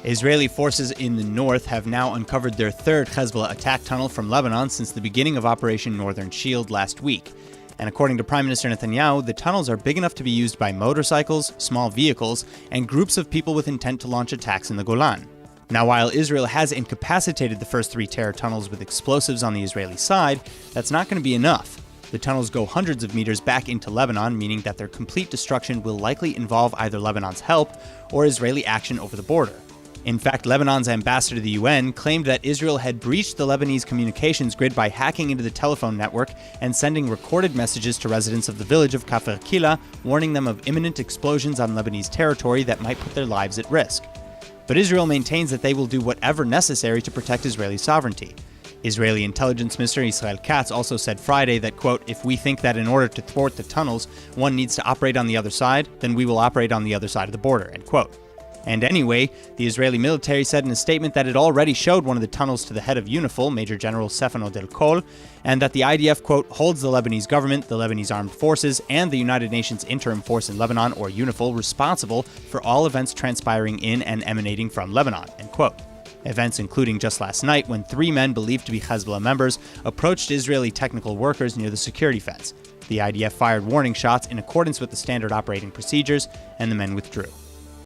Israeli forces in the north have now uncovered their third Hezbollah attack tunnel from Lebanon since the beginning of Operation Northern Shield last week. And according to Prime Minister Netanyahu, the tunnels are big enough to be used by motorcycles, small vehicles, and groups of people with intent to launch attacks in the Golan. Now, while Israel has incapacitated the first 3 terror tunnels with explosives on the Israeli side, that's not going to be enough. The tunnels go hundreds of meters back into Lebanon, meaning that their complete destruction will likely involve either Lebanon's help or Israeli action over the border. In fact, Lebanon's ambassador to the UN claimed that Israel had breached the Lebanese communications grid by hacking into the telephone network and sending recorded messages to residents of the village of Kafr Kila, warning them of imminent explosions on Lebanese territory that might put their lives at risk. But Israel maintains that they will do whatever necessary to protect Israeli sovereignty. Israeli intelligence minister Israel Katz also said Friday that, quote, "If we think that in order to thwart the tunnels, one needs to operate on the other side, then we will operate on the other side of the border," end quote. And anyway, the Israeli military said in a statement that it already showed one of the tunnels to the head of UNIFIL, Major General Stefano Del Col, and that the IDF, quote, "holds the Lebanese government, the Lebanese armed forces, and the United Nations Interim Force in Lebanon, or UNIFIL, responsible for all events transpiring in and emanating from Lebanon," end quote. Events including just last night when 3 men believed to be Hezbollah members approached Israeli technical workers near the security fence. The IDF fired warning shots in accordance with the standard operating procedures, and the men withdrew.